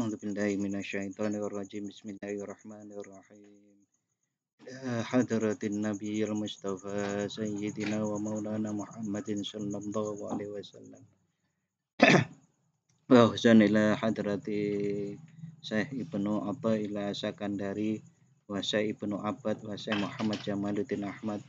أعوذ بالله من الشيطان الرجيم بسم الله الرحمن الرحيم حضرة النبي المصطفى سيدنا ومولانا محمد صلى الله عليه وسلم وأحسن إلى حضرة Syekh Ibnu Athaillah Sakandari wa Syekh Ibnu Abbad wa Syekh Muhammad Jamaluddin Ahmad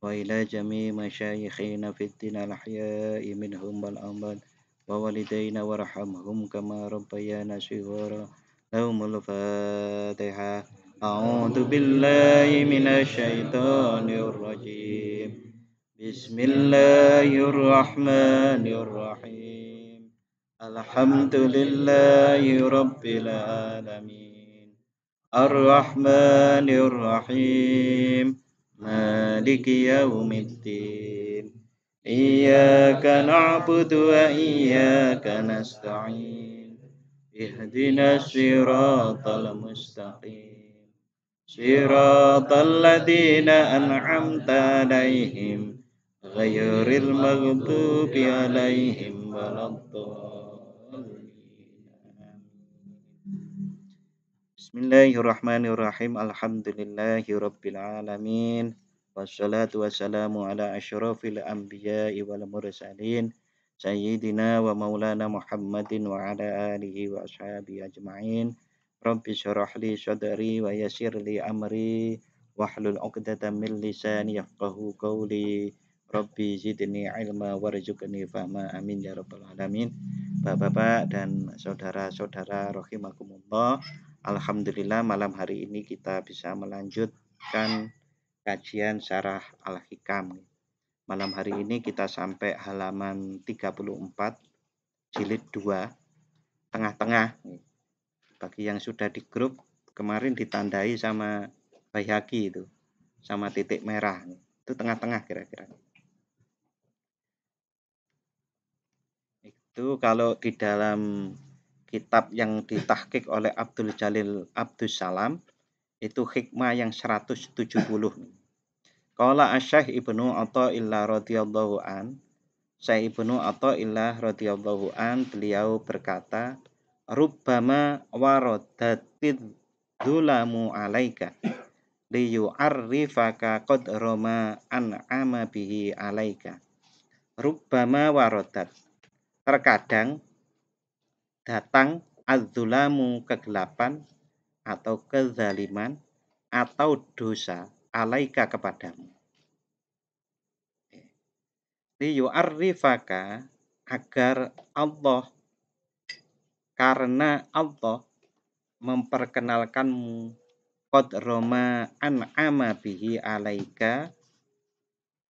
wa ila jami masyayikhina fid din al-ahya'i minhum wal amwat wa walidayna warhamhum kama rabbayana shighara lahumul fatihah. A'udzu billahi minasy syaithanir rajim. Bismillahirrahmanirrahim. Alhamdulillahi rabbil alamin. Ar-Rahmanir Rahim. Maliki yaumiddin. Iyyaka na'budu wa iyyaka nasta'in. Ihdinas siratal mustaqim. Siratal ladzina an'amta 'alaihim ghairil maghdubi 'alaihim waladdallin. Bismillahirrahmanirrahim. Alhamdulillahirabbil alamin. Wassalatu wassalamu ala asyrafil anbiya'i wal mursalin sayyidina wa maulana Muhammadin wa ala alihi wa ashabihi ajma'in. Rabbi syrah li sadri wa yassir li amri wahlul 'uqdatam min lisani yafqahu qawli. Rabbi zidni ilma warzuqni fahma. Amin ya rabbal alamin. Bapak-bapak dan saudara-saudara rahimakumullah. Alhamdulillah malam hari ini kita bisa melanjutkan kajian Syarah Al-Hikam. Malam hari ini kita sampai halaman 34 jilid 2 tengah-tengah. Bagi yang sudah di grup kemarin ditandai sama Baihaqi itu, sama titik merah. Itu tengah-tengah kira-kira. Itu kalau di dalam kitab yang ditahqiq oleh Abdul Jalil Abdus Salam itu hikmah yang 170. Qala Asy-Syaikh Ibnu Athaillah radhiyallahu an. Syekh Ibnu Athaillah radhiyallahu an beliau berkata, rubbama waradatid dzulamu alaika liyu'arrifaka qadrama an'ama bihi alaika. Rubbama waradat, terkadang datang az-zulamu, kegelapan atau kezaliman atau dosa alaika kepadamu. Liyu'arrifaka, agar Allah, karena Allah memperkenalkanmu qadrama an'ama bihi alaika,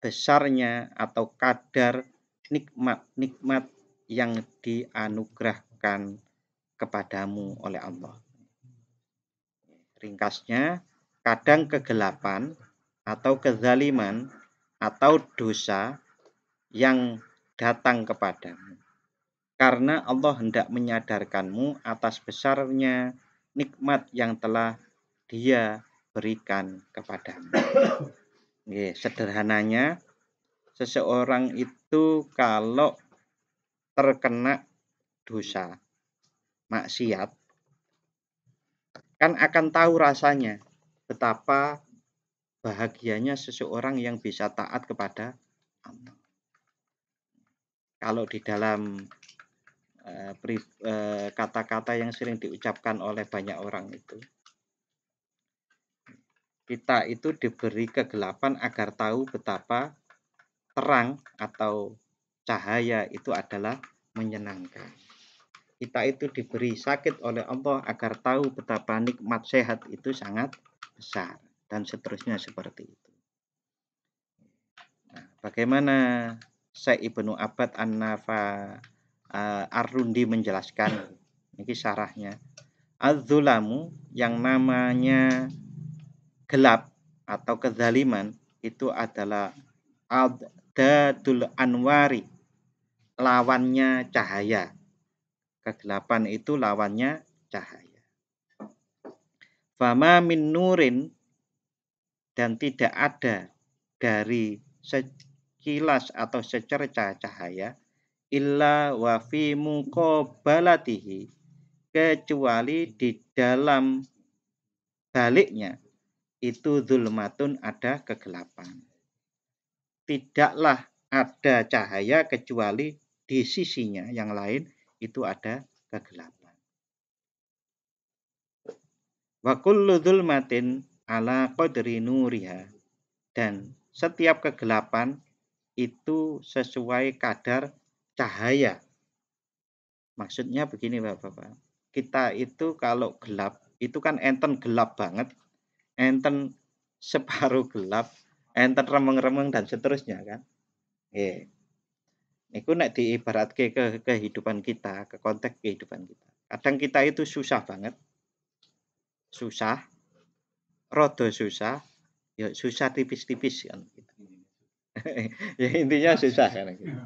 besarnya atau kadar nikmat-nikmat yang dianugerahkan kepadamu oleh Allah. Ringkasnya, kadang kegelapan atau kezaliman atau dosa yang datang kepadamu karena Allah hendak menyadarkanmu atas besarnya nikmat yang telah Dia berikan kepadamu. Sederhananya, seseorang itu kalau terkena dosa, maksiat, kan akan tahu rasanya betapa bahagianya seseorang yang bisa taat kepada Allah. Kalau di dalam kata-kata yang sering diucapkan oleh banyak orang itu, kita itu diberi kegelapan agar tahu betapa terang atau cahaya itu adalah menyenangkan. Kita itu diberi sakit oleh Allah agar tahu betapa nikmat sehat itu sangat besar, dan seterusnya seperti itu. Nah, bagaimana Syekh Ibnu Abbad An-Nafa Ar-Rundi menjelaskan, ini syarahnya, az-zulamu, yang namanya gelap atau kezaliman, itu adalah adadul anwari, lawannya cahaya. Kegelapan itu lawannya cahaya. Fama min nurin, dan tidak ada dari sekilas atau secerca cahaya, illa wa fi muqabalatihi, kecuali di dalam baliknya itu zulmatun ada kegelapan. Tidaklah ada cahaya kecuali di sisinya yang lain itu ada kegelapan. Wa kullu zulmatin ala qadri nuriha, dan setiap kegelapan itu sesuai kadar cahaya. Maksudnya begini Bapak-bapak. Kita itu kalau gelap, itu kan enten gelap banget, enten separuh gelap, enten remeng-remeng dan seterusnya kan. Niku nek diibaratke ke kehidupan kita, ke konteks kehidupan kita. Kadang kita itu susah banget. Susah, rada susah, ya susah tipis-tipis kan gitu. Ya intinya susah kan gitu.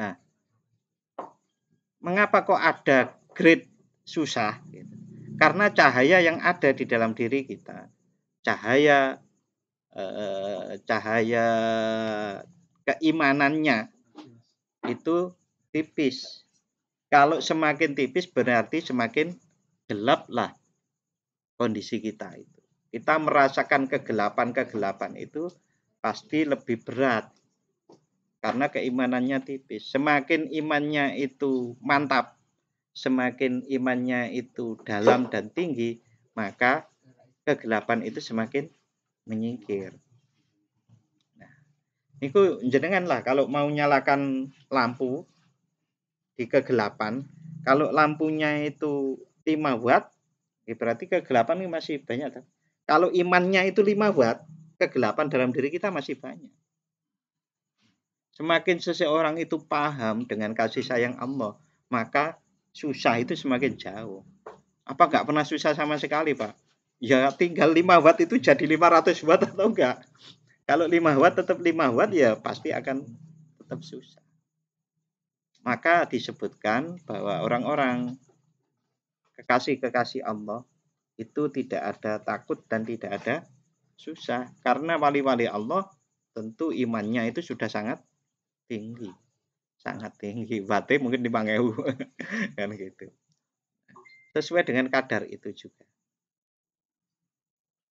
Nah, mengapa kok ada grade susah gitu? Karena cahaya yang ada di dalam diri kita, cahaya cahaya keimanannya itu tipis. Kalau semakin tipis berarti semakin gelap lah kondisi kita itu. Kita merasakan kegelapan-kegelapan itu pasti lebih berat karena keimanannya tipis. Semakin imannya itu mantap, semakin imannya itu dalam dan tinggi, maka kegelapan itu semakin menyingkir. Nah, itu jenengan lah kalau mau nyalakan lampu di kegelapan, kalau lampunya itu 5 watt, ya berarti kegelapan ini masih banyak. Kalau imannya itu 5 watt, kegelapan dalam diri kita masih banyak. Semakin seseorang itu paham dengan kasih sayang Allah, maka susah itu semakin jauh. Apa nggak pernah susah sama sekali, Pak? Ya tinggal 5 watt itu jadi 500 watt atau enggak? Kalau 5 watt tetap 5 watt ya pasti akan tetap susah. Maka disebutkan bahwa orang-orang kekasih-kekasih Allah itu tidak ada takut dan tidak ada susah. Karena wali-wali Allah tentu imannya itu sudah sangat tinggi. Sangat tinggi. Wattnya mungkin 5.000 kan gitu. Sesuai dengan kadar itu juga.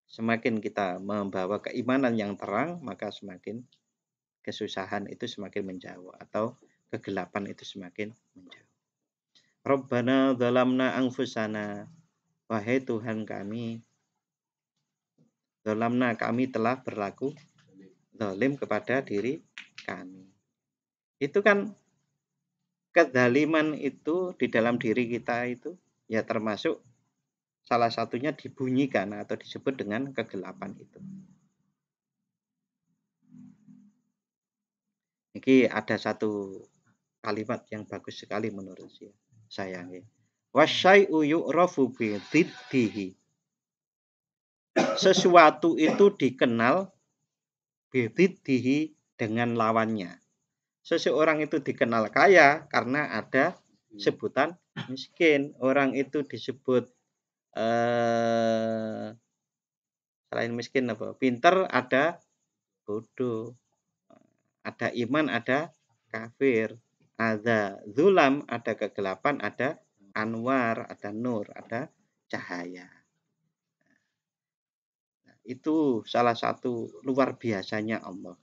Semakin kita membawa keimanan yang terang, maka semakin kesusahan itu semakin menjauh atau kegelapan itu semakin menjauh. Rabbana zalamna anfusana, wahai Tuhan kami, zalamna kami telah berlaku zalim kepada diri kami. Itu kan kezaliman itu di dalam diri kita itu ya termasuk salah satunya dibunyikan atau disebut dengan kegelapan itu. Ini ada satu kalimat yang bagus sekali menurut saya. Wasyai'u yu'rafu bi dhiddihi. Sesuatu itu dikenal bi dhiddihi dengan lawannya. Seseorang itu dikenal kaya karena ada sebutan miskin. Orang itu disebut selain miskin apa? Pinter ada bodoh. Ada iman, ada kafir. Ada zulam, ada kegelapan, ada anwar, ada nur, ada cahaya. Nah, itu salah satu luar biasanya Allah.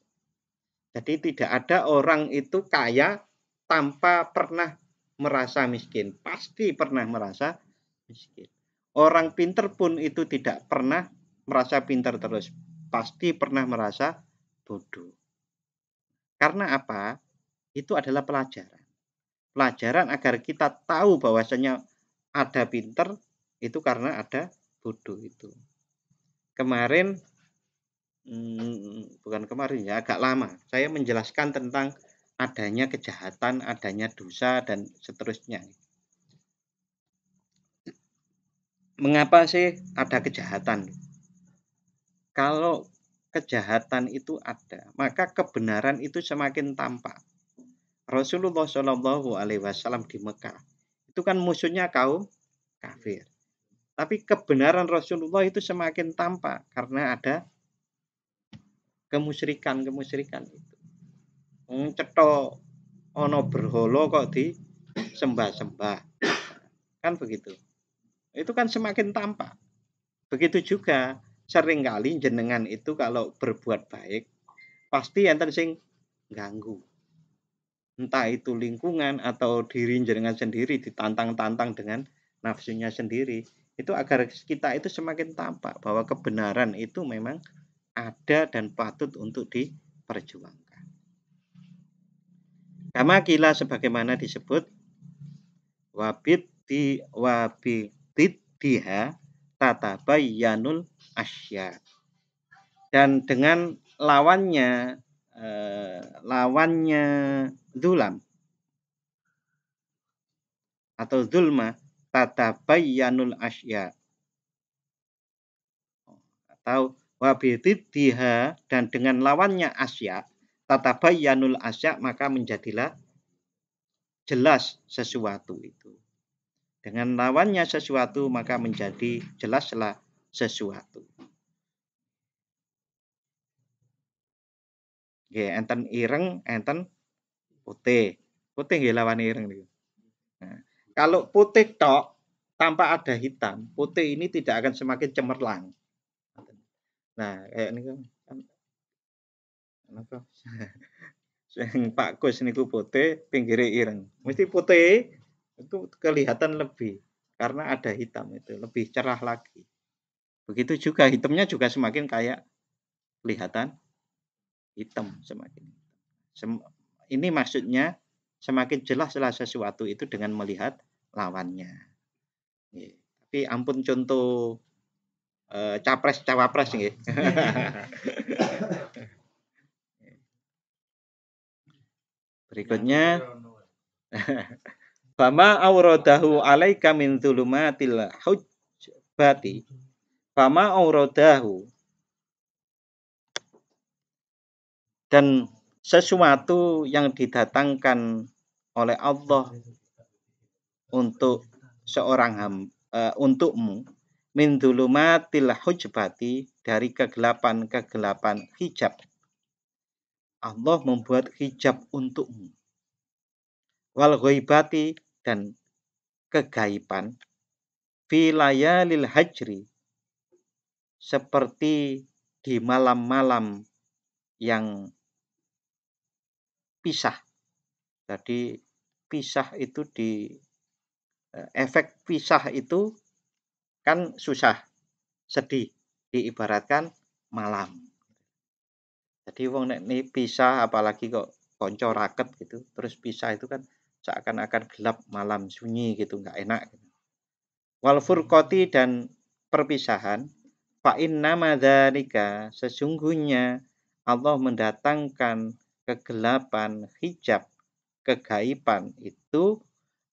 Jadi tidak ada orang itu kaya tanpa pernah merasa miskin. Pasti pernah merasa miskin. Orang pinter pun itu tidak pernah merasa pintar terus. Pasti pernah merasa bodoh. Karena apa? Itu adalah pelajaran. Pelajaran agar kita tahu bahwasanya ada pinter itu karena ada bodoh itu. Kemarin bukan kemarin ya, agak lama saya menjelaskan tentang adanya kejahatan, adanya dosa dan seterusnya. Mengapa sih ada kejahatan? Kalau kejahatan itu ada, maka kebenaran itu semakin tampak. Rasulullah Shallallahu Alaihi Wasallam di Mekah itu kan musuhnya kaum kafir. Tapi kebenaran Rasulullah itu semakin tampak karena ada kemusyrikan itu. Cetha ana berhala kok disembah-sembah. Kan begitu. Itu kan semakin tampak. Begitu juga seringkali jenengan itu kalau berbuat baik pasti enten sing ganggu. Entah itu lingkungan atau diri jenengan sendiri ditantang-tantang dengan nafsunya sendiri. Itu agar kita itu semakin tampak bahwa kebenaran itu memang ada dan patut untuk diperjuangkan. Kama kila sebagaimana disebut wabiddiha tatabayyanul asya. Dan dengan lawannya zulam atau zulma tatabayyanul asya, atau wabiddiha, dan dengan lawannya asya tatabayyanul asya, maka menjadilah jelas sesuatu itu. Dengan lawannya sesuatu maka menjadi jelaslah sesuatu. Nggih, enten ireng, enten putih. Putih nggih lawan ireng niku. Nah, kalau putih tok tanpa ada hitam, putih ini tidak akan semakin cemerlang. Nah, kayak niku kan napa? Sing Pak Kus niku putih, pinggire ireng. Mesti putih itu kelihatan lebih karena ada hitam itu, lebih cerah lagi. Begitu juga hitamnya juga semakin kayak kelihatan hitam semakin. Ini maksudnya semakin jelaslah sesuatu itu dengan melihat lawannya. Tapi ampun contoh capres cawapres nggih. Berikutnya fama auradahu alaika min dzulumatil hujbati, fama auradahu, dan sesuatu yang didatangkan oleh Allah untuk seorang untukmu min dzulumatil hujbati, dari kegelapan-kegelapan hijab. Allah membuat hijab untukmu. Wal ghaibati, dan kegaiban. Fi layalil hajri, seperti di malam-malam yang pisah. Jadi pisah itu efek pisah itu kan susah, sedih, diibaratkan malam. Jadi wong nek pisah apalagi kok konco raket gitu, terus pisah itu kan seakan-akan gelap, malam, sunyi gitu, nggak enak gitu. Wal furqati, dan perpisahan, fa inna madzalika, sesungguhnya Allah mendatangkan kegelapan hijab, kegaiban itu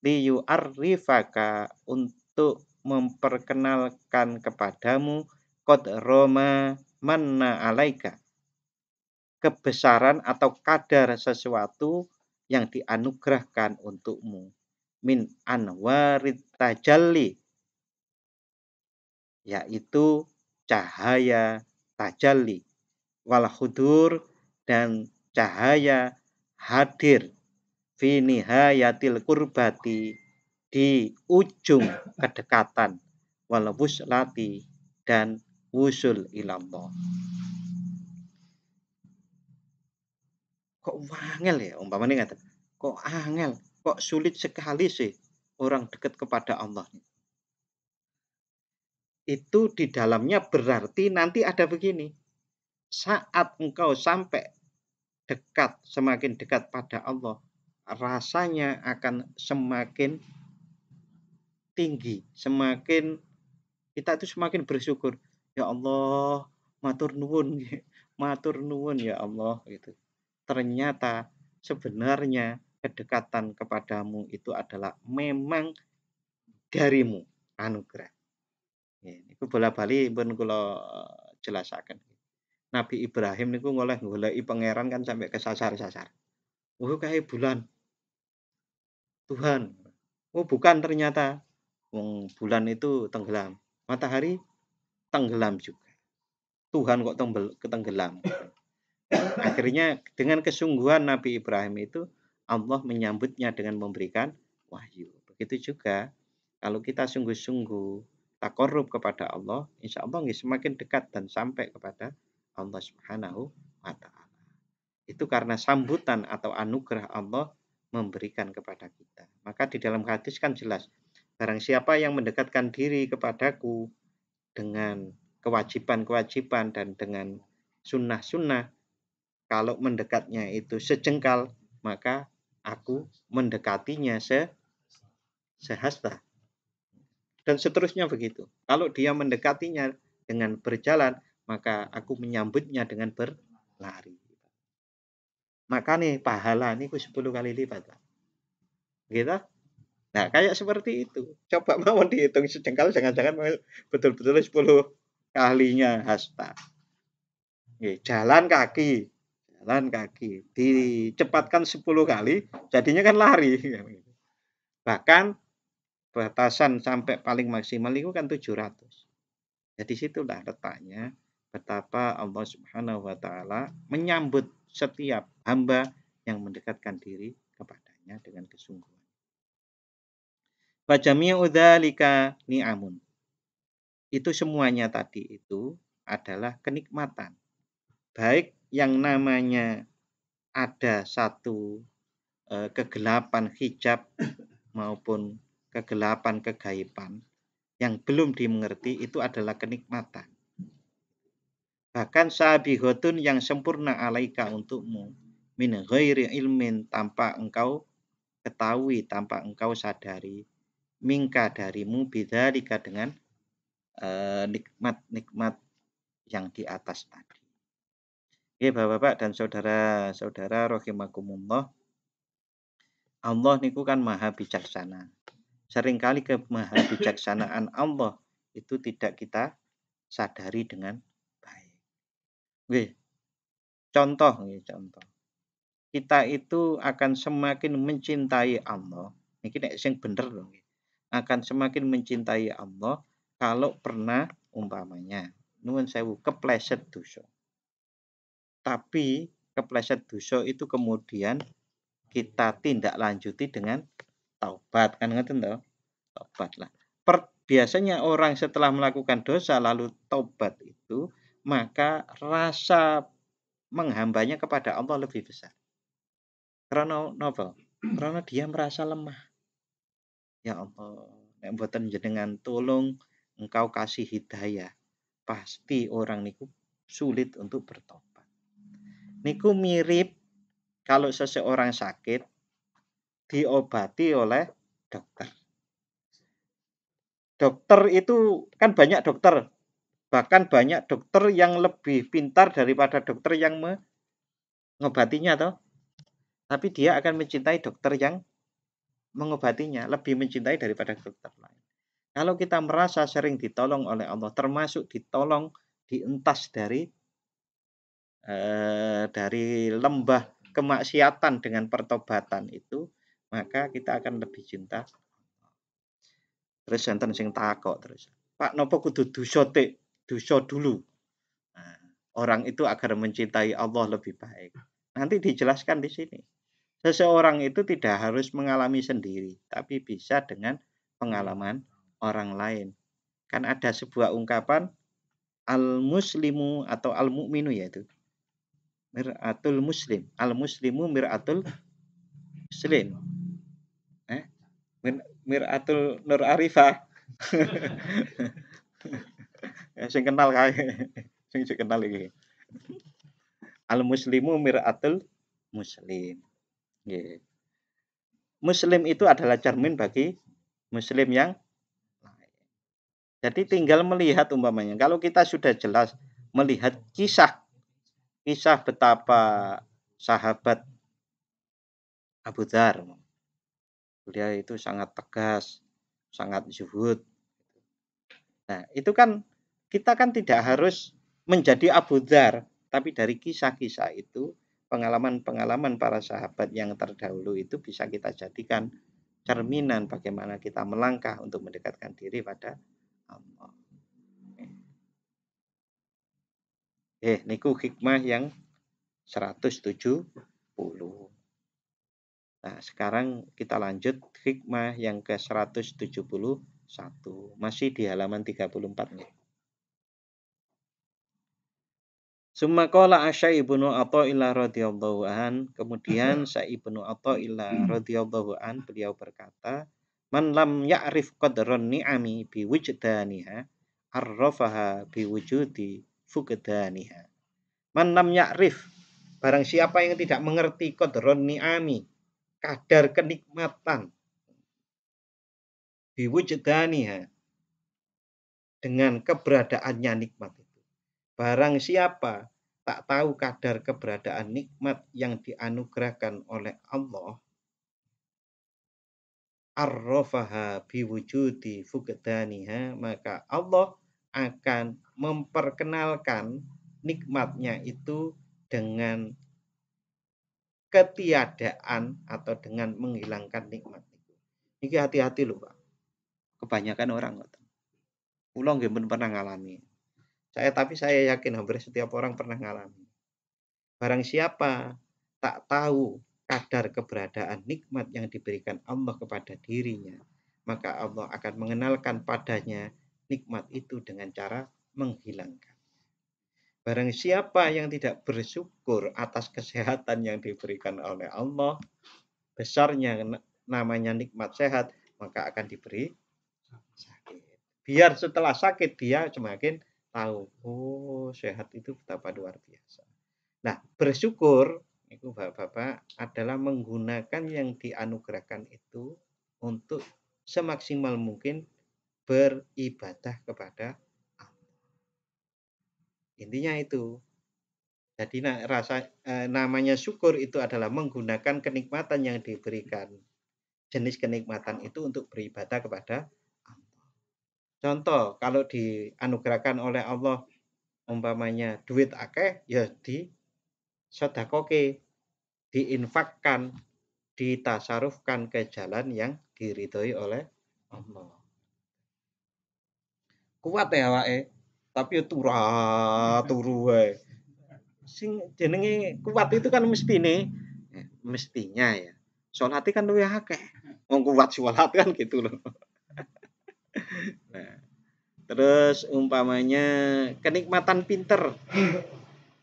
liyu'arrifaka, untuk memperkenalkan kepadamu qad roma manna alaika, kebesaran atau kadar sesuatu yang dianugerahkan untukmu, min anwarit tajalli, yaitu cahaya tajalli, wal hudur, dan cahaya hadir, fi nihayatil kurbati, di ujung kedekatan, wal wuslati, dan wusul ilallah. Kok wangel ya umpamanya ngaten. Kok angel, kok sulit sekali sih orang dekat kepada Allah. Itu di dalamnya berarti nanti ada begini. Saat engkau sampai dekat, semakin dekat pada Allah, rasanya akan semakin tinggi, semakin kita itu semakin bersyukur. Ya Allah, matur nuwun, matur nuwun ya Allah gitu. Ternyata sebenarnya kedekatan kepadamu itu adalah memang darimu, anugerah. Itu bola-bali pun kula jelasaken. Nabi Ibrahim niku goleki pangeran kan sampai kesasar-sasar. Oh kayak bulan, Tuhan. Oh bukan ternyata. Wong bulan itu tenggelam. Matahari tenggelam juga. Tuhan kok tenggelam. Akhirnya dengan kesungguhan Nabi Ibrahim itu Allah menyambutnya dengan memberikan wahyu. Begitu juga Kalau kita sungguh-sungguh takarrub kepada Allah, insya Allah nggih semakin dekat dan sampai kepada Allah Subhanahu wa taala. Itu karena sambutan atau anugerah Allah memberikan kepada kita. Maka di dalam hadis kan jelas, barang siapa yang mendekatkan diri kepadaku dengan kewajiban-kewajiban dan dengan sunnah-sunnah, kalau mendekatnya itu sejengkal, maka aku mendekatinya sehasta. Dan seterusnya begitu. Kalau dia mendekatinya dengan berjalan, maka aku menyambutnya dengan berlari. Maka nih pahala ini 10 kali lipat. Pak. Gitu? Nah, kayak seperti itu. Coba mau dihitung sejengkal, jangan-jangan betul-betul 10 kalinya hasta. Jalan kaki. Jalan kaki. Dicepatkan 10 kali, jadinya kan lari. Bahkan batasan sampai paling maksimal itu kan 700. Jadi situlah letaknya betapa Allah Subhanahu wa taala menyambut setiap hamba yang mendekatkan diri kepadanya dengan kesungguhan. Wa jami'u dzalika ni'amun. Itu semuanya tadi itu adalah kenikmatan. Baik yang namanya ada satu kegelapan hijab maupun kegelapan kegaiban yang belum dimengerti itu adalah kenikmatan. Bahkan sabihotun yang sempurna alaika untukmu min ghairi ilmin tanpa engkau ketahui, tanpa engkau sadari, mingka darimu bidzalika dengan nikmat-nikmat yang di atas tadi. Oke, Bapak-bapak dan saudara-saudara rahimakumullah, Allah niku kan maha bijaksana. Seringkali kemaha bijaksanaan Allah itu tidak kita sadari dengan baik. Oke, contoh. Kita itu akan semakin mencintai Allah. Ini nek sing bener loh. Akan semakin mencintai Allah kalau pernah umpamanya nuwun sewu kepleset dosa. Tapi kepleset dosa itu kemudian kita tindak lanjuti dengan taubat, kan ngeten toh? Taubat lah. Biasanya orang setelah melakukan dosa lalu taubat itu, maka rasa menghambanya kepada Allah lebih besar. Karena napa? Karena dia merasa lemah. Ya Allah, nek mboten jenengan tolong, engkau kasih hidayah, pasti orang niku sulit untuk bertobat. Niku mirip kalau seseorang sakit diobati oleh dokter. Dokter itu kan banyak dokter, bahkan banyak dokter yang lebih pintar daripada dokter yang mengobatinya toh. Tapi dia akan mencintai dokter yang mengobatinya, lebih mencintai daripada dokter lain. Kalau kita merasa sering ditolong oleh Allah, termasuk ditolong dientas dari lembah kemaksiatan dengan pertobatan itu, maka kita akan lebih cinta. Terus enten sing takok terus, Pak nopo kudu dosa dulu. Nah, orang itu agar mencintai Allah lebih baik. Nanti dijelaskan di sini. Seseorang itu tidak harus mengalami sendiri, tapi bisa dengan pengalaman orang lain. Kan ada sebuah ungkapan al-muslimu atau al-mu'minu yaitu mir'atul muslim. Al-muslimu mir'atul muslim. Mir'atul Nur Arifah. Sing kenal kae. Sing kenal iki. Al-muslimu mir'atul muslim. Nggih. Muslim itu adalah cermin bagi muslim yang lain. Jadi tinggal melihat umpamanya. Kalau kita sudah jelas melihat kisah betapa sahabat Abu Dzar. Beliau itu sangat tegas, sangat zuhud. Nah, itu kan kita kan tidak harus menjadi Abu Dzar, tapi dari kisah-kisah itu, pengalaman-pengalaman para sahabat yang terdahulu itu bisa kita jadikan cerminan bagaimana kita melangkah untuk mendekatkan diri pada Allah. Niku hikmah yang 170. Nah, sekarang kita lanjut hikmah yang ke-171. Masih di halaman 34 nih. Summa qala Asy ibnu Athaillah radhiyallahu an, kemudian Sa'id ibnu Athaillah radhiyallahu an beliau berkata, "Man lam ya'rif qadran ni'ami bi wujdaniha, arrafaha bi wujudi fuqdaniha." Man lam ya'rif, barang siapa yang tidak mengerti qadran ni'ami, kadar kenikmatan, bi wujdaniha, dengan keberadaannya nikmat itu. Barang siapa tak tahu kadar keberadaan nikmat yang dianugerahkan oleh Allah, arrafaha biwujudi fuqdaniha, maka Allah akan memperkenalkan nikmatnya itu dengan ketiadaan atau dengan menghilangkan nikmat itu. Ini hati-hati loh Pak. Kebanyakan orang kula nggih pernah ngalami. Tapi saya yakin hampir setiap orang pernah ngalami. Barang siapa tak tahu kadar keberadaan nikmat yang diberikan Allah kepada dirinya, maka Allah akan mengenalkan padanya nikmat itu dengan cara menghilangkan. Barang siapa yang tidak bersyukur atas kesehatan yang diberikan oleh Allah, besarnya namanya nikmat sehat, maka akan diberi sakit. Biar setelah sakit dia semakin tahu, oh sehat itu betapa luar biasa. Nah, bersyukur itu Bapak adalah menggunakan yang dianugerahkan itu untuk semaksimal mungkin beribadah kepada Allah. Intinya itu. Jadi namanya syukur itu adalah menggunakan kenikmatan yang diberikan. Jenis kenikmatan itu untuk beribadah kepada Allah. Contoh, kalau dianugerahkan oleh Allah umpamanya duit akeh, ya di sodakoke, diinfakkan, ditasarufkan ke jalan yang diridhoi oleh Allah. Kuat ya awake, tapi turu wae. Sing jenenge kuat itu kan mestinya ya. Salate kan luwih akeh. Wong kuat salat kan gitu loh. Nah, terus umpamanya kenikmatan pinter.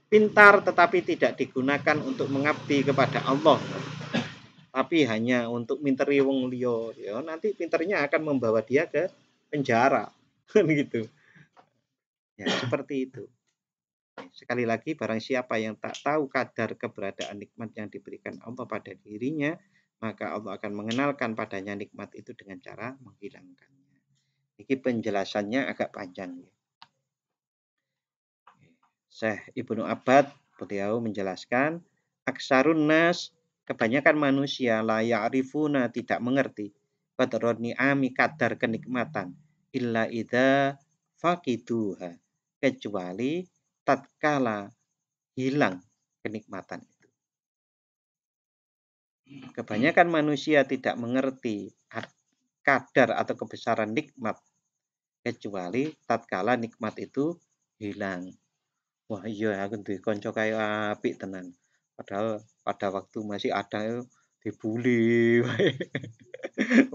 Pintar tetapi tidak digunakan untuk mengabdi kepada Allah, tapi hanya untuk minteri wong liya, ya nanti pinternya akan membawa dia ke penjara. Kan gitu. Ya, seperti itu. Sekali lagi, barang siapa yang tak tahu kadar keberadaan nikmat yang diberikan Allah pada dirinya, maka Allah akan mengenalkan padanya nikmat itu dengan cara menghilangkannya. Ini penjelasannya agak panjang. Syekh Ibnu Abbad beliau menjelaskan, aksarun nas, kebanyakan manusia la ya'rifuna, tidak mengerti qadron ni'ami, kadar kenikmatan, illa idza faqiduha, kecuali tatkala hilang kenikmatan itu. Kebanyakan manusia tidak mengerti kadar atau kebesaran nikmat kecuali tatkala nikmat itu hilang. Wah iya, aku duwe kanca kaya apik tenan. Padahal pada waktu masih ada dibully.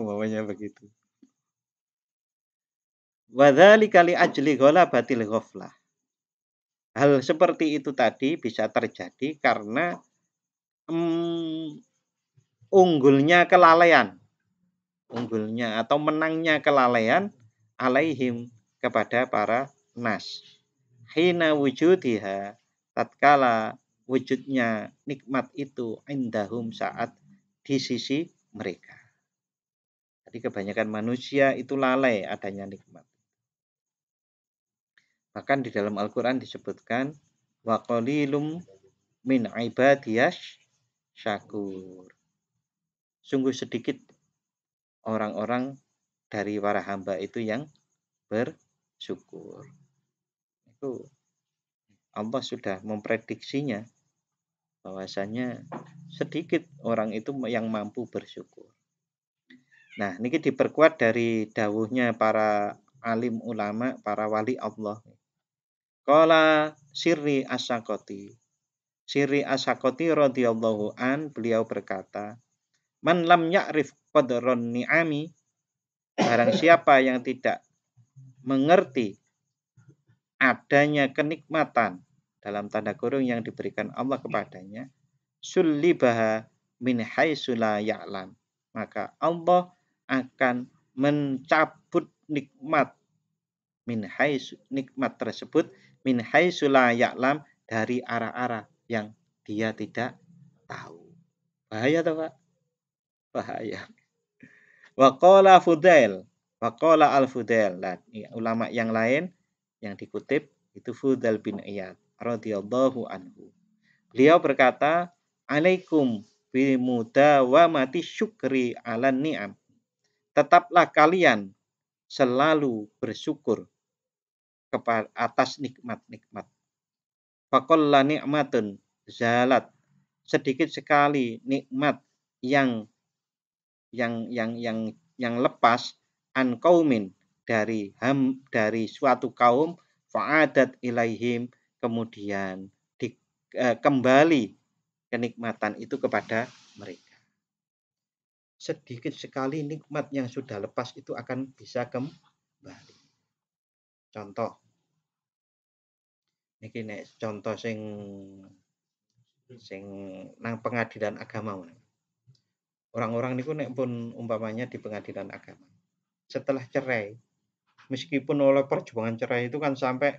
Umpamanya begitu. Wadzalika li ajli ghalabatil ghaflah. Hal seperti itu tadi bisa terjadi karena unggulnya kelalaian. Unggulnya atau menangnya kelalaian alaihim, kepada para nas. Hina wujudiha, tatkala wujudnya nikmat itu indahum, saat di sisi mereka. Jadi kebanyakan manusia itu lalai adanya nikmat. Bahkan di dalam Al-Quran disebutkan wa qalilum min ibadiyas syakur. Sungguh sedikit orang-orang dari para hamba itu yang bersyukur. Itu Allah sudah memprediksinya bahwasanya sedikit orang itu yang mampu bersyukur. Nah, ini diperkuat dari dawuhnya para alim ulama, para wali Allah. Qala Sirri As-Sakoti. Sirri As-Sakoti radhiyallahu an, beliau berkata, Man lam ya'rif qadron ni'ami, barang siapa yang tidak mengerti adanya kenikmatan dalam tanda kurung yang diberikan Allah kepadanya, sullibaha min haitsu la ya'lam, maka Allah akan mencabut nikmat nikmat tersebut min haitsu la ya'lam, dari arah-arah yang dia tidak tahu. Bahaya toh, Pak? Bahaya. Wa qala Fudail, wa qala al-Fudail. Nah, ulama yang lain yang dikutip itu Fudail bin Iyad radhiyallahu anhu. Beliau berkata, "Alaikum bi mudawamati syukri 'alan ni'am." Tetaplah kalian selalu bersyukur kepada atas nikmat-nikmat. Faqalla ni'matun zalat. Sedikit sekali nikmat yang lepas an qaumin, dari suatu kaum, fa'adat ilaihim, kemudian kembali kenikmatan itu kepada mereka. Sedikit sekali nikmat yang sudah lepas itu akan bisa kembali. Contoh, niki nek contoh sing nang pengadilan agama. Orang-orang niku nek pun umpamanya di pengadilan agama, setelah cerai, meskipun oleh perjuangan cerai itu kan sampai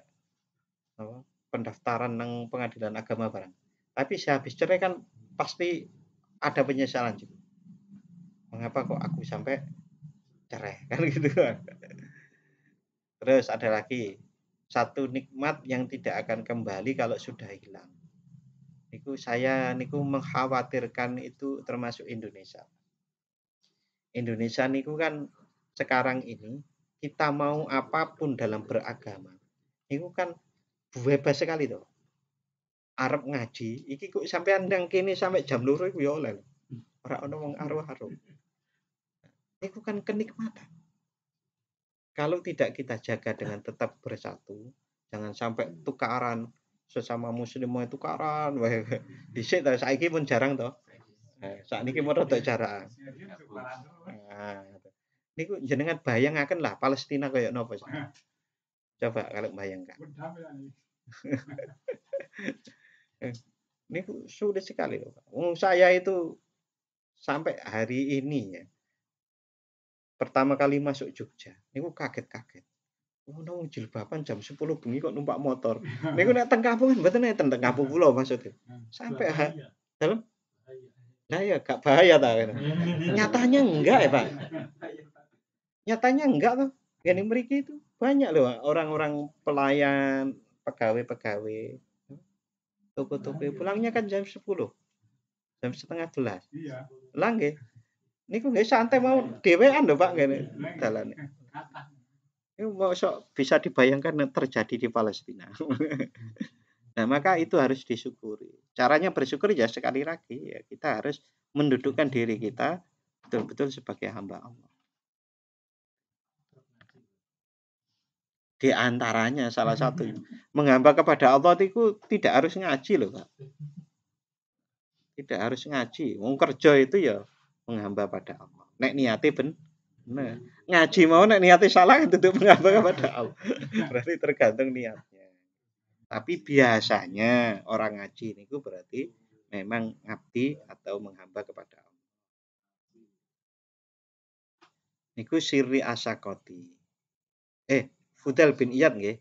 pendaftaran nang pengadilan agama barang, tapi sehabis cerai kan pasti ada penyesalan juga. Mengapa kok aku sampai cerai, kan gitu. Terus ada lagi satu nikmat yang tidak akan kembali kalau sudah hilang. Saya mengkhawatirkan itu termasuk Indonesia. Indonesia niku kan sekarang ini kita mau apapun dalam beragama, itu kan bebas sekali tuh. Arab ngaji, iki kok sampean ndang kene sampai jam 2 iku ya oleh. Ora ono wong aruh-aruh. Itu kan kenikmatan. Kalau tidak kita jaga dengan tetap bersatu, jangan sampai tukaran sesama muslim mau tukaran. Dhisik ta, saiki pun jarang toh. Sakniki mun rada jarang. Nah, niku jenengan bayangaken lah Palestina kayak napa sih? Coba kalau bayangkan. Niku sulit sekali loh. Saya itu sampai hari ini ya, pertama kali masuk Jogja, niku kaget-kaget. Ono jilbaban jam 10 bengi kok numpak motor. Niku nek teng kampung mboten enten, teng kampung kula maksudnya. Sampai dalam. Nah ya gak bahaya ta. Nyatanya enggak ya, Pak. Nyatanya enggak toh. Gini mriki itu banyak loh orang-orang pelayan, pegawai-pegawai, toko-toko pulangnya kan jam 10, jam setengah 11. Iya. Lah nggih. Niku nggih santai mau dhewean lho Pak ngene dalane. Itu bisa dibayangkan terjadi di Palestina. Nah, maka itu harus disyukuri. Caranya bersyukur ya sekali lagi ya kita harus mendudukkan diri kita betul-betul sebagai hamba Allah. Di antaranya salah satu menghamba kepada Allah itu tidak harus ngaji loh, Pak. Tidak harus ngaji. Wong kerja itu ya menghamba pada Allah. Nek niate bener. Ngaji mau nek niate salah itu menghamba kepada Allah. Berarti tergantung niatnya. Tapi biasanya orang ngaji niku berarti memang ngabdi atau menghamba kepada Allah. Niku sirri asakoti. Fudail bin Iyad nggih.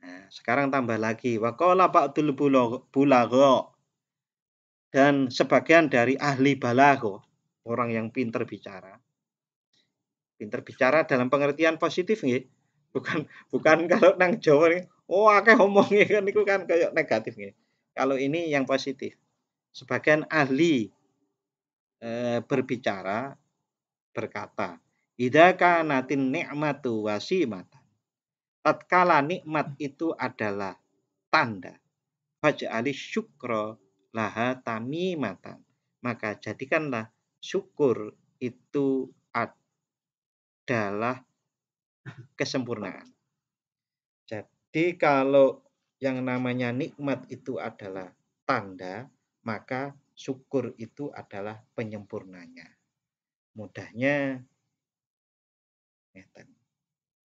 Nah, sekarang tambah lagi waqala ba'dul bulagha, dan sebagian dari ahli balagha, orang yang pintar bicara. Pintar bicara dalam pengertian positif nggih. Bukan kalau nang Jawa nih, akeh omongnya kan niku kan kayak negatif nggih. Kalau ini yang positif. Sebagian ahli berbicara berkata, idza kanatin ni'matu wasimatan. Tatkala nikmat itu adalah tanda, faj'ali syukra laha tamimatan. Maka jadikanlah syukur itu adalah kesempurnaan. Jadi kalau yang namanya nikmat itu adalah tanda, maka syukur itu adalah penyempurnanya. Mudahnya ngeten.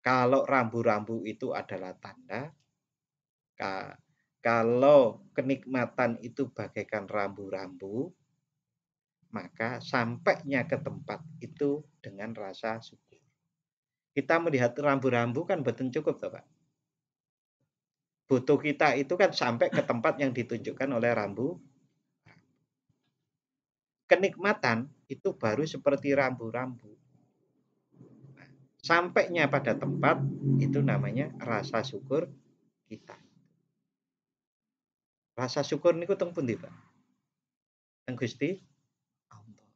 Kalau rambu-rambu itu adalah tanda, kalau kenikmatan itu bagaikan rambu-rambu, maka sampainya ke tempat itu dengan rasa syukur. Kita melihat rambu-rambu kan betul cukup, Pak. Butuh kita itu kan sampai ke tempat yang ditunjukkan oleh rambu. Kenikmatan itu baru seperti rambu-rambu. Nah, sampainya pada tempat itu namanya rasa syukur kita. Rasa syukur niku teng pundi, Pak? Teng Gusti Allah.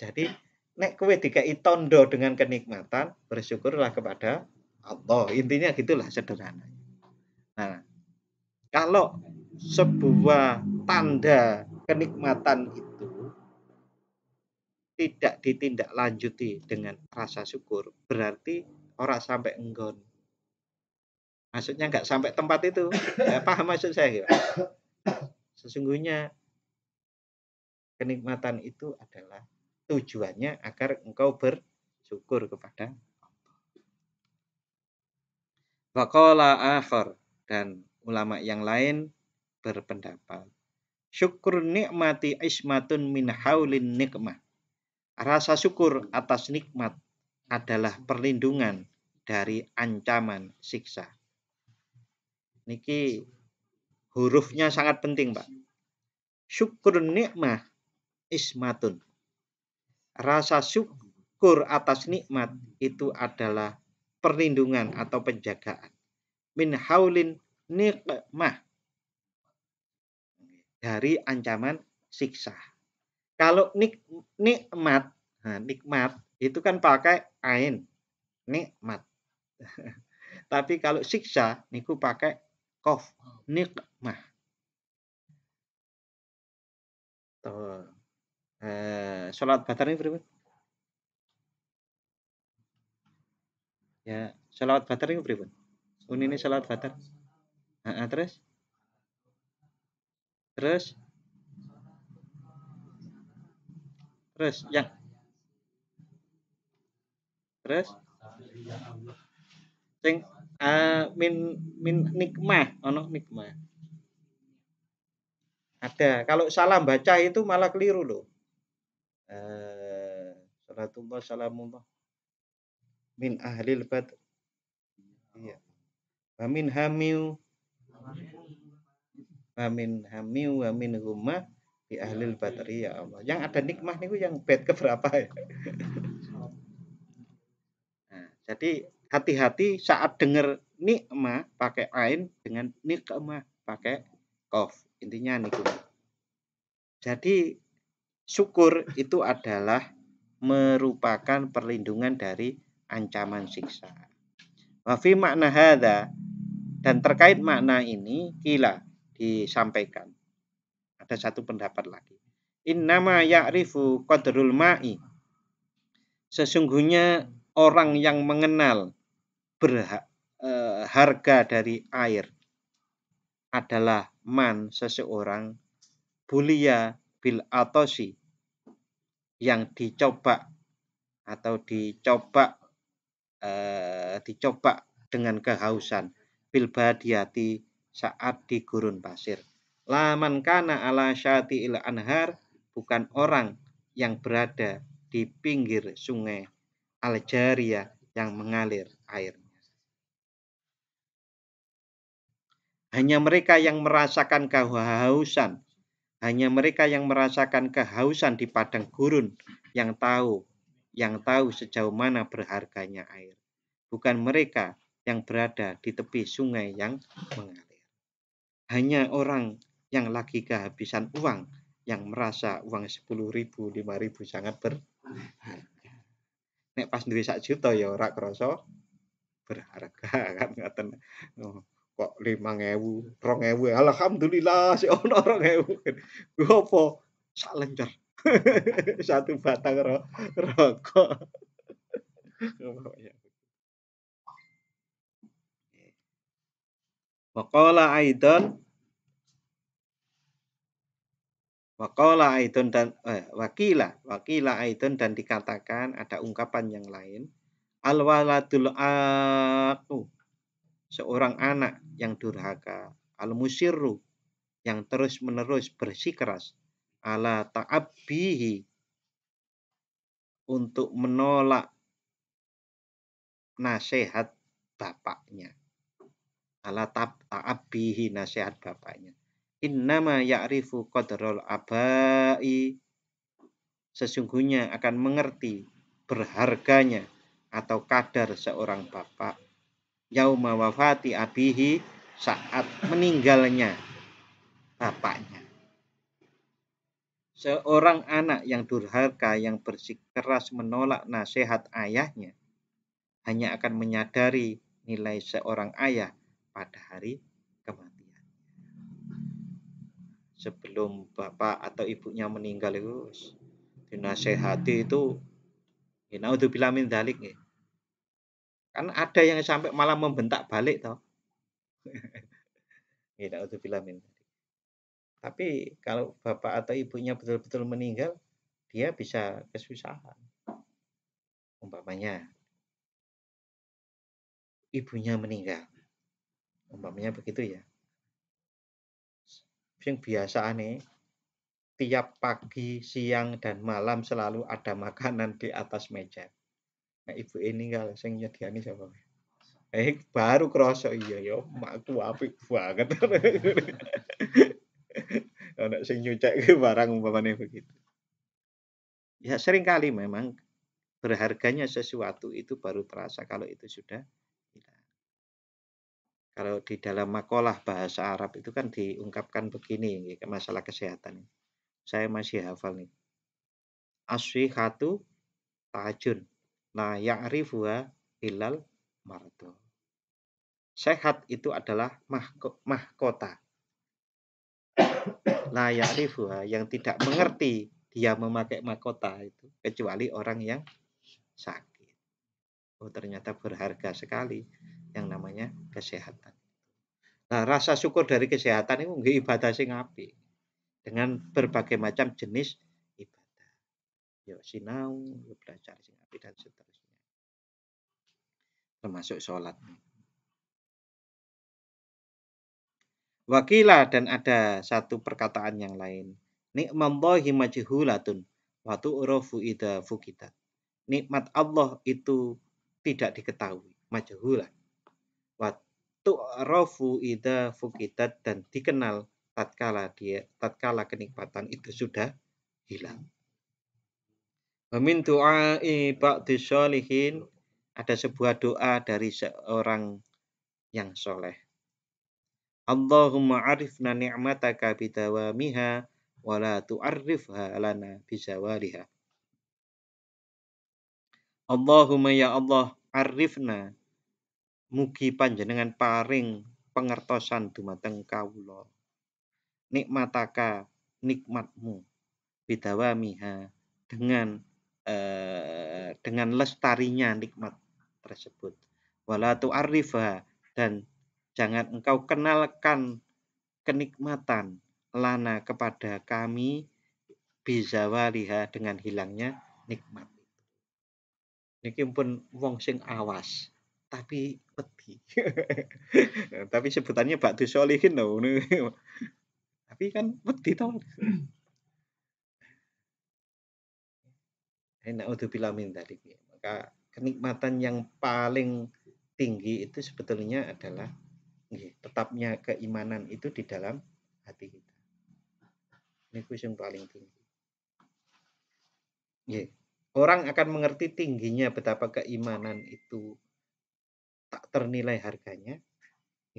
Jadi nek kowe dikai tondo dengan kenikmatan, bersyukurlah kepada Allah. Intinya gitulah sederhana. Nah, kalau sebuah tanda kenikmatan itu tidak ditindaklanjuti dengan rasa syukur, berarti ora sampai enggon. Maksudnya nggak sampai tempat itu. Ya, paham maksud saya ya? Sesungguhnya kenikmatan itu adalah tujuannya agar engkau bersyukur kepada Waqala akhar, dan ulama yang lain berpendapat syukur nikmati ismatun min haulin nikmah. Rasa syukur atas nikmat adalah perlindungan dari ancaman siksa. Niki hurufnya sangat penting, Pak. Syukur nikmah ismatun. Rasa syukur atas nikmat itu adalah perlindungan atau penjagaan. Min haulin nikmah, dari ancaman siksa. Kalau nikmat, nah, nikmat itu kan pakai ain, nikmat. Tapi kalau siksa niku pakai kof, nikmah. Tuh. Salat Badar ini berapa? Ya, salat Badar ini berapa? Unine salat Badar. Terus? Terus? Terus yang terus sing min nikmah, ono nikmah. Ada. Kalau salah baca itu malah keliru loh. Salatullah salamullah min ahlil badr. Iya. Wa min hamiu wa min huma di ahlil badri, ya Allah. Yang ada nikmah niku yang bed keberapa ya? Nah, jadi hati-hati saat dengar nikmah pakai ain dengan nikmah pakai qaf. Intinya niku. Jadi syukur itu adalah merupakan perlindungan dari ancaman siksa. Wa fi makna hadza, dan terkait makna ini kila disampaikan. Ada satu pendapat lagi. Innama ya'rifu qadrul ma'i. Sesungguhnya orang yang mengenal harga dari air adalah man, seseorang bulia bil atosi, yang dicoba atau dicoba dengan kehausan, bil badiyati, saat di gurun pasir. Laman kana ala syati'il anhar, bukan orang yang berada di pinggir sungai al-jariyah yang mengalir airnya. Hanya mereka yang merasakan kehausan, hanya mereka yang merasakan kehausan di padang gurun yang tahu sejauh mana berharganya air. Bukan mereka yang berada di tepi sungai yang mengalir. Hanya orang yang lagi kehabisan uang yang merasa uang 10.000, 5.000 sangat berharga. Nek pas duwe 1 juta ya ora krasa berharga kan ngoten. Kok 5.000, 2.000, alhamdulillah sik ono 2.000. Ku apa? Sak lencer. Satu batang rokok. Waqala aidan Waqala aidon dan wakila aidon dan dikatakan ada ungkapan yang lain. Al-waladul aqu, seorang anak yang durhaka. Al-musirru, yang terus-menerus bersikeras. Ala ta'abbihi, untuk menolak nasihat bapaknya. Ala ta'abbihi, nasihat bapaknya. Innama ya'rifu qadral abai, sesungguhnya akan mengerti berharganya atau kadar seorang bapak yauma wafati abihi, saat meninggalnya bapaknya. Seorang anak yang durhaka, yang bersikeras menolak nasihat ayahnya, hanya akan menyadari nilai seorang ayah pada hari kematian. Sebelum bapak atau ibunya meninggal itu dinasehati itu, naudzubillah min dzalik. Kan ada yang sampai malah membentak balik toh. Naudzubillah min dzalik. Tapi kalau bapak atau ibunya betul-betul meninggal, dia bisa kesusahan. Umpamanya ibunya meninggal, umpamanya begitu ya. Yang biasa aneh, tiap pagi, siang, dan malam selalu ada makanan di atas meja. Nah, ibu ini kalau sing nyediani siapa? Baru kroso, iya ya, makku apik banget. Anak sing nyucek barang umpamanya begitu. Ya sering kali memang berharganya sesuatu itu baru terasa kalau itu sudah hilang. Kalau di dalam makalah bahasa Arab itu kan diungkapkan begini, masalah kesehatan. Saya masih hafal nih. As-shihhatu tajun la ya'rifuha illal mardo. Sehat itu adalah mahkota. La ya'rifuha, yang tidak mengerti dia memakai mahkota itu kecuali orang yang sakit. Oh, ternyata berharga sekali yang namanya kesehatan. Nah, rasa syukur dari kesehatan itu nggih ibadah sing apik. Dengan berbagai macam jenis ibadah. Ya sinau, ya belajar sing apik dan seterusnya. Termasuk sholat. Wakila, dan ada satu perkataan yang lain. Nikmallahi majhulatun wa tu'rafu idza fukitat. Nikmat Allah itu tidak diketahui, majhulah. Wa tu'rafu idza fukitat, dan dikenal tatkala kenikmatan itu sudah hilang. Wa min du'ai ba'di sholihin, ada sebuah doa dari seorang yang soleh. Allahumma arifna ni'mataka bidawamiha wa la tu'arrifha lana bizawaliha. Allahumma ya Allah, arifna, mugi panjenengan paring pengertosan dumateng kawula. Nikmataka, nikmatmu, bidawamiha, dengan lestarinya nikmat tersebut. Wala tu'arrifha, dan jangan engkau kenalkan kenikmatan lana kepada kami bizawaliha, dengan hilangnya nikmat. Niki pun wong sing awas tapi wedi. Tapi sebutannya ba'du sholihin loh. Tapi kan wedi toh. Na'udzubillah min dzalik. Maka kenikmatan yang paling tinggi itu sebetulnya adalah tetapnya keimanan itu di dalam hati kita. Ini yang paling tinggi. Orang akan mengerti tingginya betapa keimanan itu tak ternilai harganya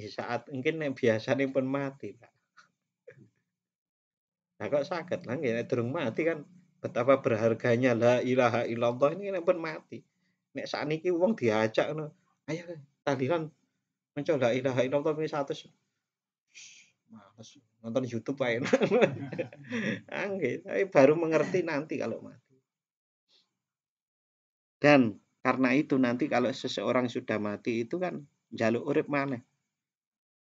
saat mungkin yang biasanya pun mati, Pak. Nah, kok sakit lah, durung mati kan betapa berharganya la ilaha illallah ini pun mati. Nek sakniki wong diajak ngono, ayo tahlilan maca la ilaha illallah ping 100. Males nonton YouTube ae. Tapi baru mengerti nanti kalau mati. Dan karena itu nanti kalau seseorang sudah mati itu kan njaluk urip maneh.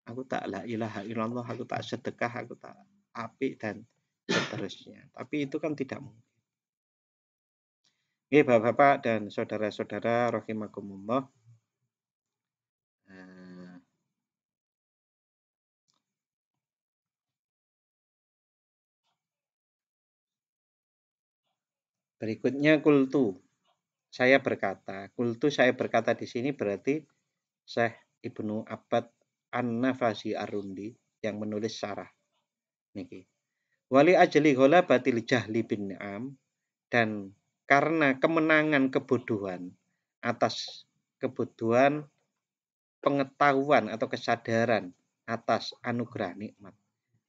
Aku tak la ilaha illallah, aku tak sedekah, aku tak apik, dan seterusnya. Tapi itu kan tidak mungkin. Oke, Bapak-bapak dan saudara-saudara rahimakumullah. Berikutnya kultu. Saya berkata, kultu saya berkata di sini berarti Syekh Ibnu Abbad An-Nafasi Ar-Rundi yang menulis syarah. Niki. Wali ajli ghalabatil jahli bin ni'am, dan karena kemenangan kebodohan atas kebodohan pengetahuan atau kesadaran atas anugerah nikmat.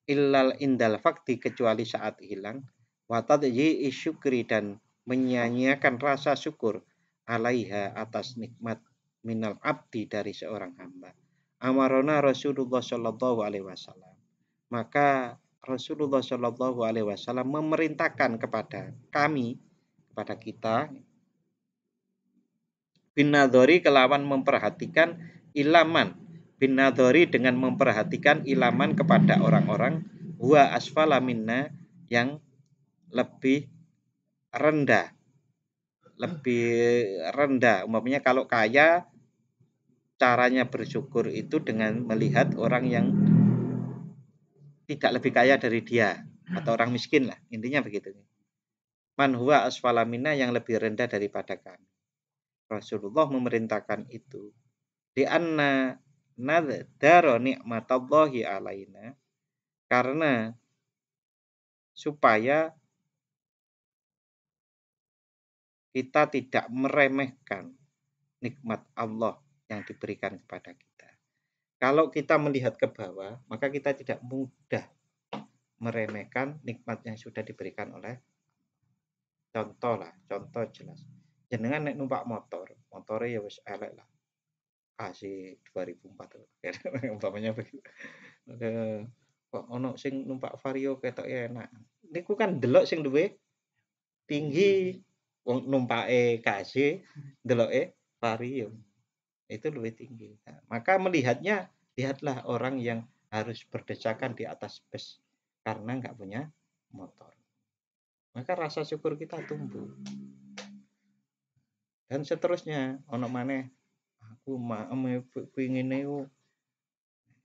Illal indal fakti, kecuali saat hilang, wa tadyi syukri, dan menyanyiakan rasa syukur alaiha atas nikmat minal abdi, dari seorang hamba. Amarona Rasulullah Shallallahu alaihi wasallam. Maka Rasulullah Shallallahu alaihi wasallam memerintahkan kepada kami, kepada kita, bin nadhari, kelawan memperhatikan ilaman, bin nadhari dengan memperhatikan ilaman kepada orang-orang, huwa asfala minna, yang lebih rendah, umpamanya kalau kaya, caranya bersyukur itu dengan melihat orang yang tidak lebih kaya dari dia, atau orang miskin lah, intinya begitu. Man huwa asfala minna, yang lebih rendah daripada kami. Rasulullah memerintahkan itu di anna nadzara nikmatallahi alaina, karena supaya kita tidak meremehkan nikmat Allah yang diberikan kepada kita. Kalau kita melihat ke bawah, maka kita tidak mudah meremehkan nikmat yang sudah diberikan oleh. Contoh jelas. Jenengan nek numpak motornya ya wis elek lah. Kasih 2004. Umpamanya begitu. Kok ono sing numpak Vario ketok enak. Niku kan delok sing duwe tinggi, wong numpake kasih deloke Vario. Itu lebih tinggi. Nah, maka lihatlah orang yang harus berdesakan di atas bus karena nggak punya motor. Maka rasa syukur kita tumbuh. Dan seterusnya, ono maneh aku pengin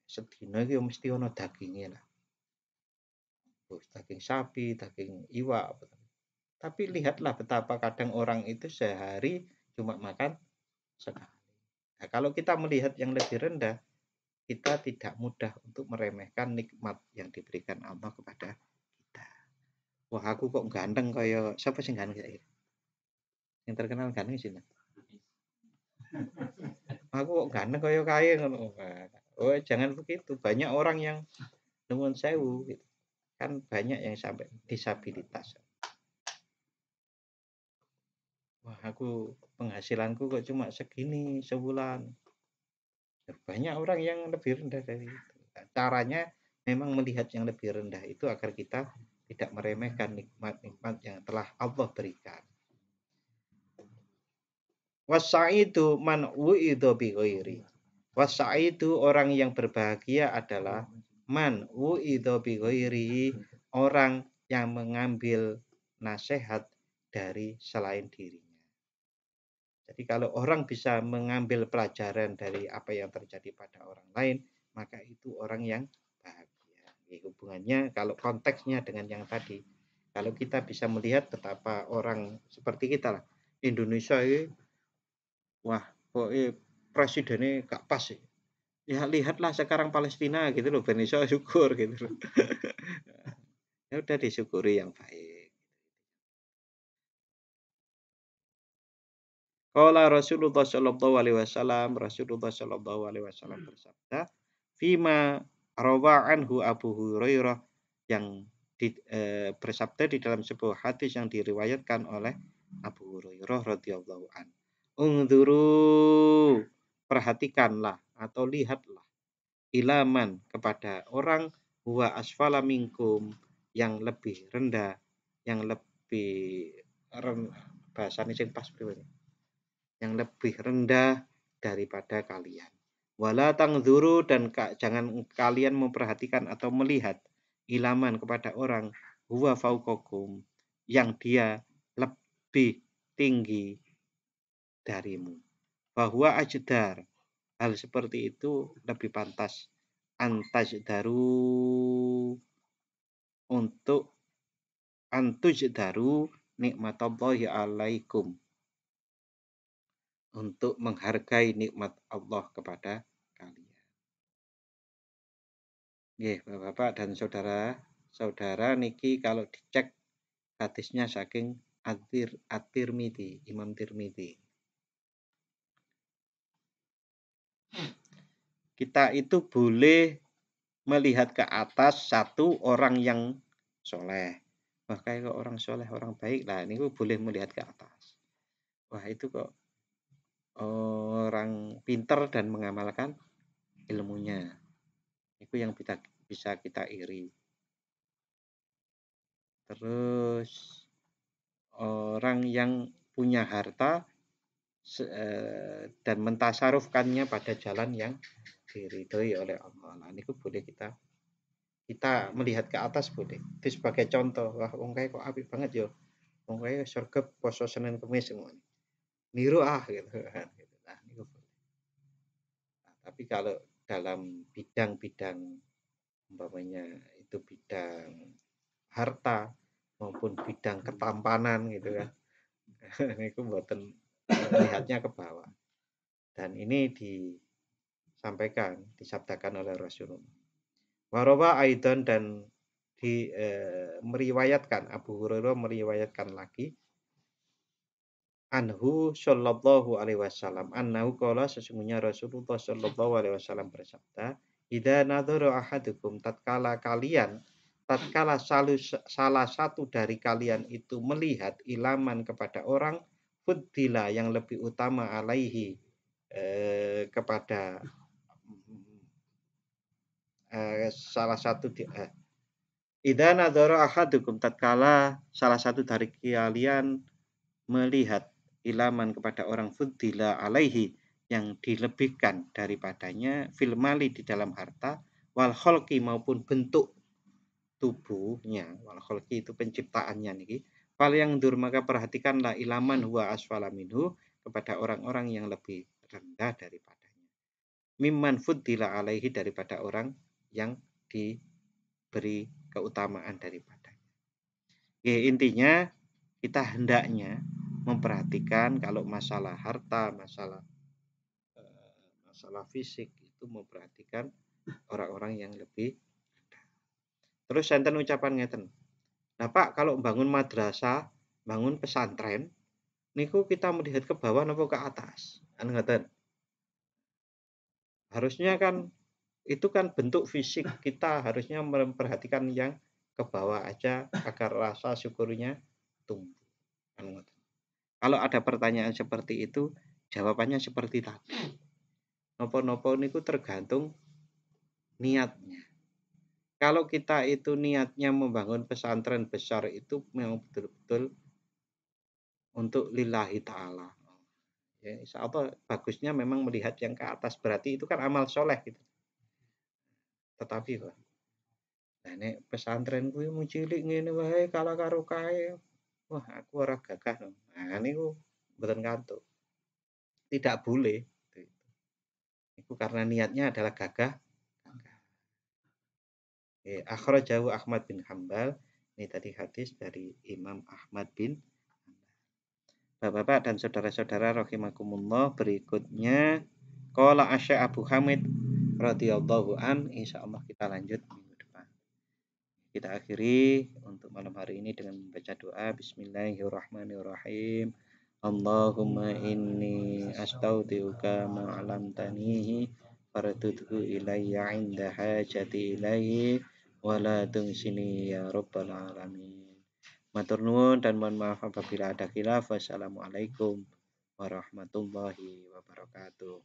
sedina iki mesti ono dagingnya lah. Daging sapi, daging iwak. Tapi lihatlah betapa kadang orang itu sehari cuma makan sekali. Nah, kalau kita melihat yang lebih rendah, kita tidak mudah untuk meremehkan nikmat yang diberikan Allah kepada kita. Wah, aku kok ganteng kayak siapa sih ganteng? Yang terkenal ganteng sih. Aku kok ganteng kayak kaya ngono. Oh, jangan begitu. Banyak orang yang nuwun sewu gitu. Kan banyak yang sampai disabilitas. Wah, aku penghasilanku kok cuma segini sebulan. Banyak orang yang lebih rendah dari itu. Caranya memang melihat yang lebih rendah itu agar kita tidak meremehkan nikmat-nikmat yang telah Allah berikan. Wasaidu man wu'idha bi ghairi. Wasaidu, orang yang berbahagia adalah man wu'idha bi ghairi, orang yang mengambil nasihat dari selain dirinya. Jadi kalau orang bisa mengambil pelajaran dari apa yang terjadi pada orang lain, maka itu orang yang bahagia. Hubungannya kalau konteksnya dengan yang tadi, kalau kita bisa melihat betapa orang seperti kita lah, Indonesia ini, wah, presidennya gak pas sih. Ya lihatlah sekarang Palestina gitu loh, Indonesia syukur gitu loh. Ya udah disyukuri yang baik. Qala Rasulullah sallallahu alaihi wasallam, Rasulullah sallallahu alaihi wasallam bersabda, "Fima rawa anhu Abu Hurairah," yang bersabda di dalam sebuah hadis yang diriwayatkan oleh Abu Hurairah radhiyallahu an. Unzuru, perhatikanlah atau lihatlah, ilaman, kepada orang, huwa asfala minkum, yang lebih rendah, yang lebih bahasanya sing pas pripun, yang lebih rendah daripada kalian. Wala tangzuru, dan jangan kalian memperhatikan atau melihat ilaman kepada orang, huwa fauqakum, yang dia lebih tinggi darimu. Bahwa ajdar, hal seperti itu lebih pantas antajdaru untuk antujdaru nikmatallahi alaikum, untuk menghargai nikmat Allah kepada kalian. Nggih, Bapak dan saudara-saudara niki kalau dicek hadisnya saking At-Tirmidzi, Imam Tirmidzi. Kita itu boleh melihat ke atas satu orang yang soleh. Wah, kayak orang soleh, orang baik lah. Ini boleh melihat ke atas. Wah, itu kok orang pinter dan mengamalkan ilmunya. Itu yang bisa kita iri. Terus orang yang punya harta dan mentasarufkannya pada jalan yang diridhoi oleh Allah. Nah, ini boleh kita melihat ke atas boleh. Itu sebagai contoh. Wah, wong kae kok apik banget yo. Wong kae sregep poso Senin Kamis semua. Niru gitu kan. Nah, itu boleh. Nah, tapi kalau dalam bidang-bidang umpamanya itu bidang harta maupun bidang ketampanan gitu kan. Itu mboten melihatnya ke bawah. Dan ini disampaikan, disabdakan oleh Rasulullah. Warawa aidan dan meriwayatkan, Abu Hurairah meriwayatkan lagi anhu sallallahu alaihi wasallam annahu qala, sesungguhnya Rasulullah sallallahu alaihi wasallam bersabda, idza nadhara ahadukum, tatkala salah satu dari kalian itu melihat ilaman kepada orang, fuddila, yang lebih utama, alaihi kepada salah satu idza nadhara ahadukum, tatkala salah satu dari kalian melihat ilaman kepada orang, fuddila alaihi, yang dilebihkan daripadanya, fil mali, di dalam harta, wal kholqi, maupun bentuk tubuhnya, wal kholqi itu penciptaannya niki, fal yang dur, maka perhatikanlah, ilaman huwa asfala minhu, kepada orang-orang yang lebih rendah daripadanya, mimman fuddila alaihi, daripada orang yang diberi keutamaan daripadanya. Intinya kita hendaknya memperhatikan kalau masalah harta, masalah fisik, itu memperhatikan orang-orang yang lebih rendah. Terus enten ucapan ngeten. Nah, Pak, kalau bangun madrasah, bangun pesantren, niku kita melihat ke bawah napa ke atas? Kan ngeten. Harusnya kan itu kan bentuk fisik, kita harusnya memperhatikan yang ke bawah aja agar rasa syukurnya tumbuh. Kan ngeten. Kalau ada pertanyaan seperti itu, jawabannya seperti tadi. Nopo-nopo niku tergantung niatnya. Kalau kita itu niatnya membangun pesantren besar, itu memang betul-betul untuk lillahi ta'ala. Ya, insya Allah bagusnya memang melihat yang ke atas, berarti itu kan amal soleh gitu. Tetapi Pak, nah nek pesantren kuwi mung cilik ngene wae kalah karo kae. Wah, aku ora gagah. Nah niku mboten kantuk. Tidak boleh. Itu karena niatnya adalah gagah. Akhrajahu Ahmad bin Hambal. Ini tadi hadis dari Imam Ahmad bin Hambal. Bapak dan saudara-saudara rahimakumullah, berikutnya qala Asy Abu Hamid radhiyallahu an, insyaallah kita lanjut minggu depan. Kita akhiri untuk malam hari ini dengan membaca doa. Bismillahirrahmanirrahim. Allahumma inni astaudiuka ma 'allamtanihi faradudhu ilayya 'inda hajati ilaihi wa la tunsini ya rabbal alamin. Matur nuwun dan mohon maaf apabila ada khilaf. Wassalamualaikum warahmatullahi wabarakatuh.